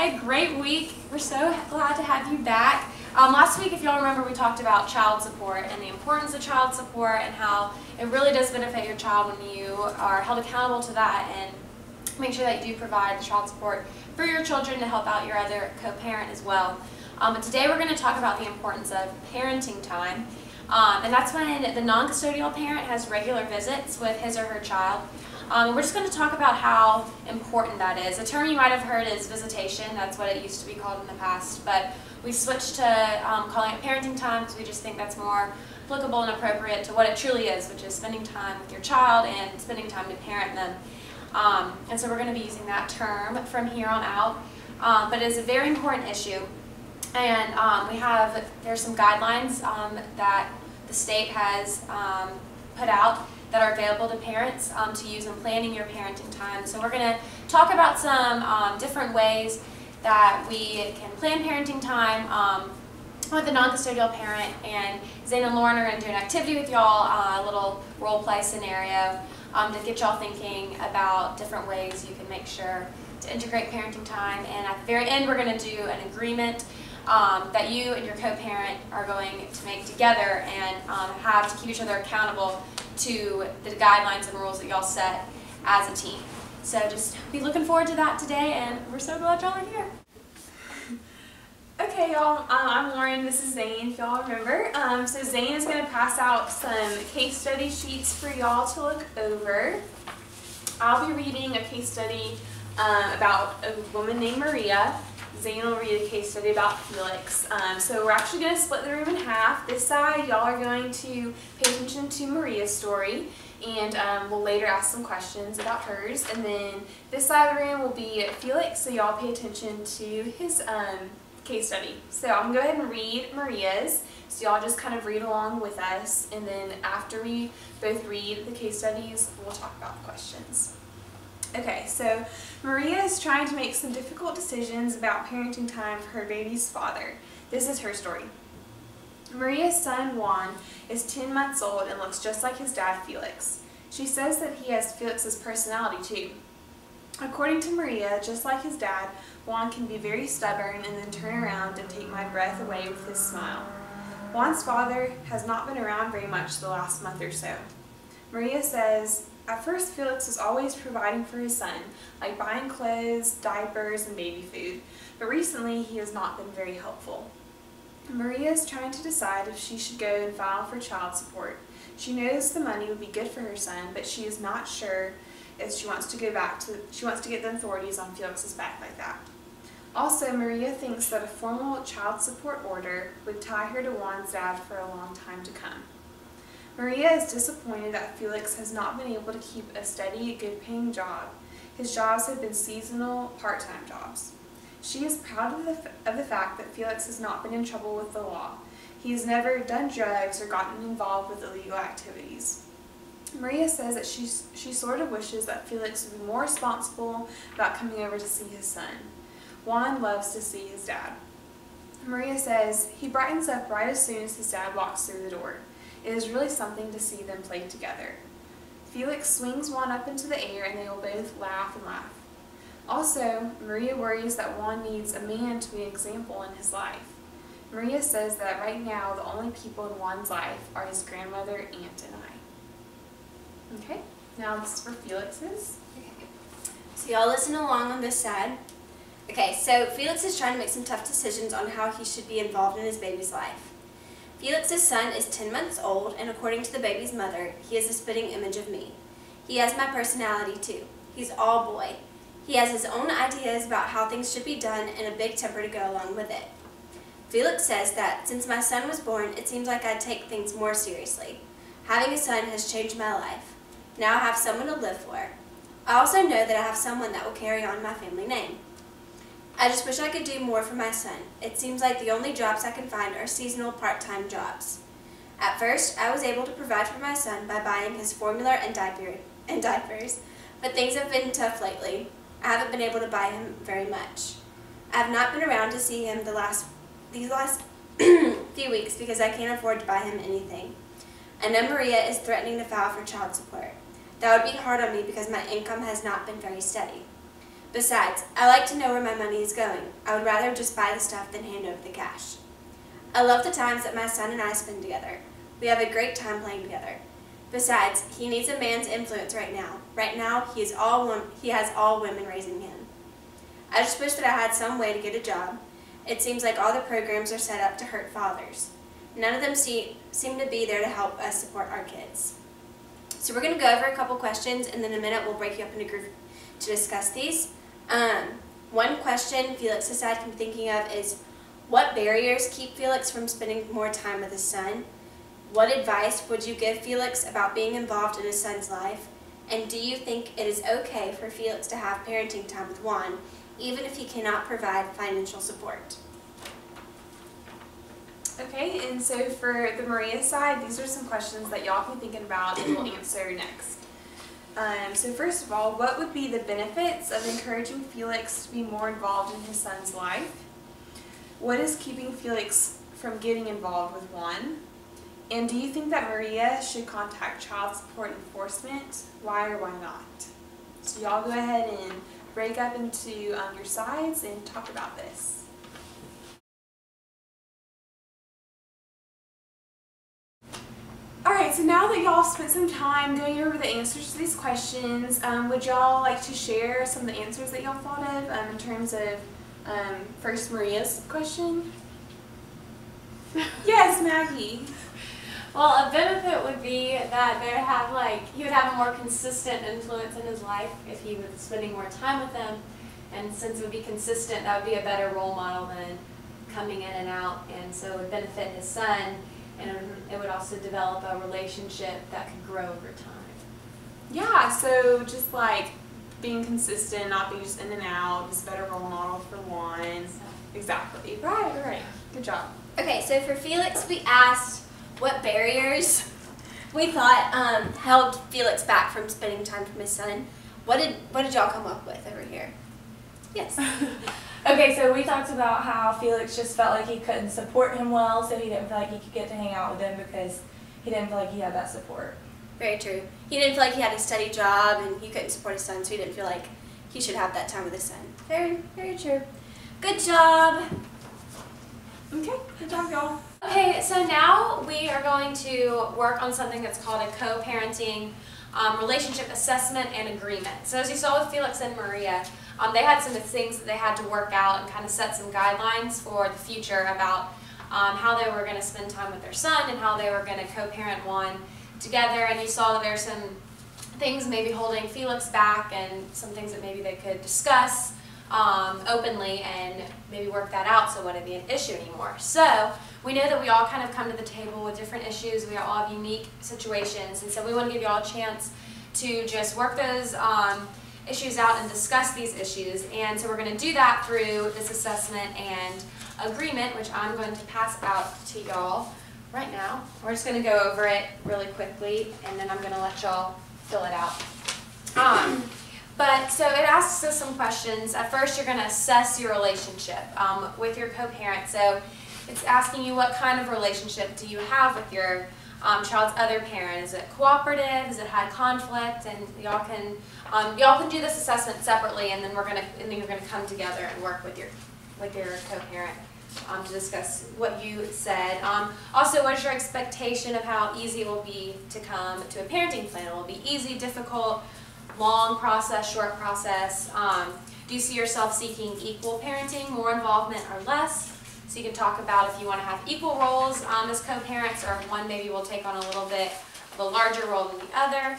a great week. We're so glad to have you back. Last week, if y'all remember, we talked about child support and the importance of child support and how it really does benefit your child when you are held accountable to that and make sure that you do provide the child support for your children to help out your other co-parent as well. But today we're going to talk about the importance of parenting time. And that's when the non-custodial parent has regular visits with his or her child. We're just going to talk about how important that is. A term you might have heard is visitation. That's what it used to be called in the past. But we switched to calling it parenting time because we just think that's more applicable and appropriate to what it truly is, which is spending time with your child and spending time to parent them. And so we're going to be using that term from here on out. But it is a very important issue. And there's some guidelines that the state has put out that are available to parents to use in planning your parenting time. So we're going to talk about some different ways that we can plan parenting time with a non-custodial parent. And Zane and Lauren are going to do an activity with y'all, a little role play scenario to get y'all thinking about different ways you can make sure to integrate parenting time. And at the very end, we're going to do an agreement that you and your co-parent are going to make together and have to keep each other accountable to the guidelines and rules that y'all set as a team. So just be looking forward to that today, and we're so glad y'all are here. Okay, y'all, I'm Lauren, this is Zane, if y'all remember. So Zane is going to pass out some case study sheets for y'all to look over. I'll be reading a case study about a woman named Maria. Zane will read a case study about Felix. So we're actually going to split the room in half. This side, y'all are going to pay attention to Maria's story, and we'll later ask some questions about hers. And then this side of the room will be Felix, so y'all pay attention to his case study. So I'm going to go ahead and read Maria's, so y'all just kind of read along with us, and then after we both read the case studies, we'll talk about the questions. Okay, so Maria is trying to make some difficult decisions about parenting time for her baby's father. This is her story. Maria's son, Juan, is 10 months old and looks just like his dad, Felix. She says that he has Felix's personality, too. According to Maria, just like his dad, Juan can be very stubborn and then turn around and take my breath away with his smile. Juan's father has not been around very much the last month or so. Maria says, at first, Felix was always providing for his son, like buying clothes, diapers, and baby food, but recently he has not been very helpful. Maria is trying to decide if she should go and file for child support. She knows the money would be good for her son, but she is not sure if she wants to get the authorities on Felix's back like that. Also, Maria thinks that a formal child support order would tie her to Juan's dad for a long time to come. Maria is disappointed that Felix has not been able to keep a steady, good-paying job. His jobs have been seasonal, part-time jobs. She is proud of the fact that Felix has not been in trouble with the law. He has never done drugs or gotten involved with illegal activities. Maria says that she sort of wishes that Felix would be more responsible about coming over to see his son. Juan loves to see his dad. Maria says he brightens up right as soon as his dad walks through the door. It is really something to see them play together. Felix swings Juan up into the air and they will both laugh and laugh. Also, Maria worries that Juan needs a man to be an example in his life. Maria says that right now the only people in Juan's life are his grandmother, aunt, and I. Okay, now this is for Felix's. Okay. So y'all listen along on this side. Okay, so Felix is trying to make some tough decisions on how he should be involved in his baby's life. Felix's son is 10 months old, and according to the baby's mother, he is a spitting image of me. He has my personality too. He's all boy. He has his own ideas about how things should be done and a big temper to go along with it. Felix says that since my son was born, it seems like I take things more seriously. Having a son has changed my life. Now I have someone to live for. I also know that I have someone that will carry on my family name. I just wish I could do more for my son. It seems like the only jobs I can find are seasonal part-time jobs. At first, I was able to provide for my son by buying his formula and diapers, but things have been tough lately. I haven't been able to buy him very much. I have not been around to see him these last few weeks because I can't afford to buy him anything. I know Maria is threatening to file for child support. That would be hard on me because my income has not been very steady. Besides, I like to know where my money is going. I would rather just buy the stuff than hand over the cash. I love the times that my son and I spend together. We have a great time playing together. Besides, he needs a man's influence right now. Right now, he has all women raising him. I just wish that I had some way to get a job. It seems like all the programs are set up to hurt fathers. None of them seem to be there to help us support our kids. So we're going to go over a couple questions, and then in a minute we'll break you up into groups to discuss these. One question Felix has had been thinking of is, what barriers keep Felix from spending more time with his son? What advice would you give Felix about being involved in his son's life? And do you think it is okay for Felix to have parenting time with Juan, even if he cannot provide financial support? Okay, and so for the Maria side, these are some questions that y'all can be thinking about and we'll answer next. So first of all, what would be the benefits of encouraging Felix to be more involved in his son's life? What is keeping Felix from getting involved with Juan? And do you think that Maria should contact child support enforcement? Why or why not? So y'all go ahead and break up into your sides and talk about this. Alright, so now that y'all spent some time going over the answers to these questions, would y'all like to share some of the answers that y'all thought of in terms of first Maria's question? Yes, Maggie. Well, a benefit would be that he would have a more consistent influence in his life if he was spending more time with them. And since it would be consistent, that would be a better role model than coming in and out. And so it would benefit his son, and it would also develop a relationship that could grow over time. Yeah, so just like being consistent, not being just in and out, just a better role model for one. Exactly. Right. Good job. Okay, so for Felix, we asked what barriers we thought held Felix back from spending time with his son. What did y'all come up with over here? Yes. Okay, so we talked about how Felix just felt like he couldn't support him well, so he didn't feel like he could get to hang out with him because he didn't feel like he had that support. Very true. He didn't feel like he had a steady job and he couldn't support his son, so he didn't feel like he should have that time with his son. Very, very true. Good job. Okay, good job, y'all. Okay, so now we are going to work on something that's called a co-parenting relationship assessment and agreement. So as you saw with Felix and Maria, they had some things that they had to work out and kind of set some guidelines for the future about how they were going to spend time with their son and how they were going to co-parent one together. And you saw that there's some things maybe holding Felix back and some things that maybe they could discuss openly and maybe work that out so it wouldn't be an issue anymore. So we know that we all kind of come to the table with different issues. We all have unique situations, and so we want to give you all a chance to just work those issues out and discuss these issues. And so we're going to do that through this assessment and agreement, which I'm going to pass out to y'all right now. We're just going to go over it really quickly, and then I'm going to let y'all fill it out. But so it asks us some questions. At first, you're going to assess your relationship with your co-parent. So it's asking you, what kind of relationship do you have with your child's other parent? Is it cooperative? Is it high conflict? And y'all can do this assessment separately, and then you're gonna come together and work with your co-parent to discuss what you said. Also, what is your expectation of how easy it will be to come to a parenting plan? Will it be easy, difficult, long process, short process? Do you see yourself seeking equal parenting, more involvement, or less? So you can talk about if you want to have equal roles as co-parents, or if one maybe will take on a little bit of a larger role than the other.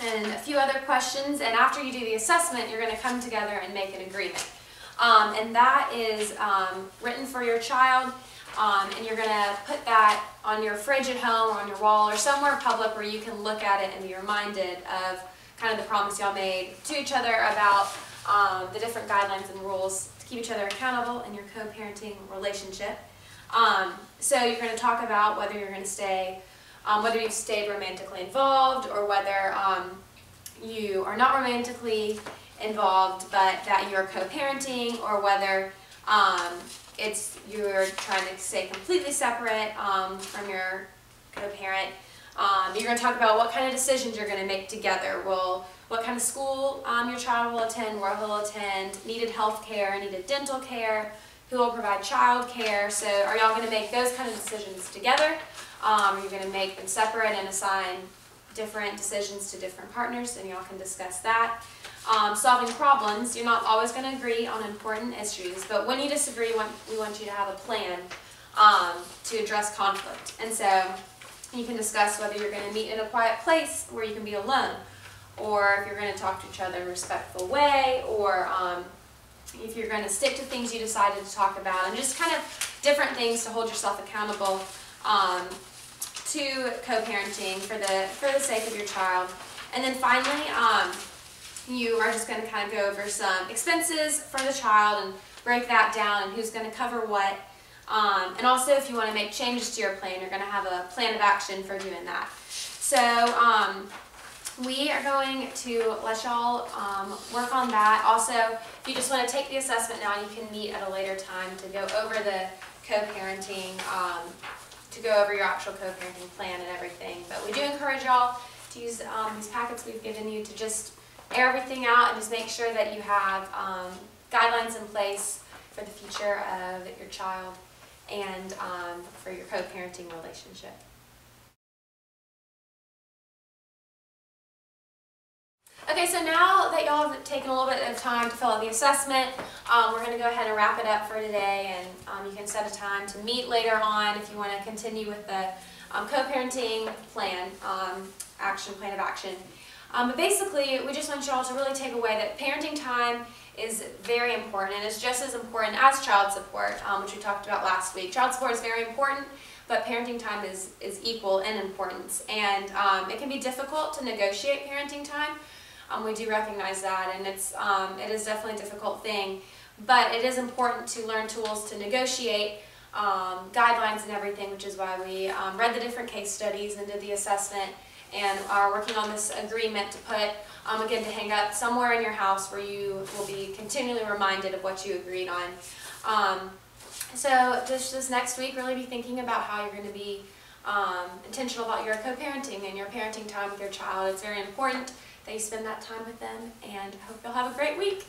And a few other questions. And after you do the assessment, you're going to come together and make an agreement. And that is written for your child. And you're going to put that on your fridge at home or on your wall or somewhere public where you can look at it and be reminded of kind of the promise y'all made to each other about the different guidelines and rules to keep each other accountable in your co-parenting relationship. So you're going to talk about whether you're going to stay, whether you've stayed romantically involved, or whether you are not romantically involved but that you're co-parenting, or whether you're trying to stay completely separate from your co-parent. You're going to talk about what kind of decisions you're going to make together. What kind of school your child will attend, where he'll attend, needed health care, needed dental care, who will provide child care. So are y'all going to make those kind of decisions together? You're going to make them separate and assign different decisions to different partners, and y'all can discuss that. Solving problems, you're not always going to agree on important issues, but when you disagree, we want you to have a plan to address conflict. And so you can discuss whether you're going to meet in a quiet place where you can be alone, or if you're going to talk to each other in a respectful way, or if you're going to stick to things you decided to talk about, and just kind of different things to hold yourself accountable to co-parenting for the sake of your child. And then finally, you are just going to kind of go over some expenses for the child and break that down and who's going to cover what. And also, if you want to make changes to your plan, you're going to have a plan of action for doing that. So we are going to let y'all work on that. Also, if you just want to take the assessment now, you can meet at a later time to go over the co-parenting, to go over your actual co-parenting plan and everything. But we do encourage y'all to use these packets we've given you to just air everything out and just make sure that you have guidelines in place for the future of your child and for your co-parenting relationship. Okay, so now that y'all have taken a little bit of time to fill out the assessment, we're going to go ahead and wrap it up for today, and you can set a time to meet later on if you want to continue with the co-parenting plan, plan of action. But basically, we just want y'all to really take away that parenting time is very important, and it's just as important as child support, which we talked about last week. Child support is very important, but parenting time is equal in importance, and it can be difficult to negotiate parenting time. We do recognize that, and it is definitely a difficult thing, but it is important to learn tools to negotiate guidelines and everything, which is why we read the different case studies and did the assessment and are working on this agreement to put, again, to hang up somewhere in your house where you will be continually reminded of what you agreed on. So just this next week, really be thinking about how you're going to be intentional about your co-parenting and your parenting time with your child. It's very important that you spend that time with them, and I hope you'll have a great week.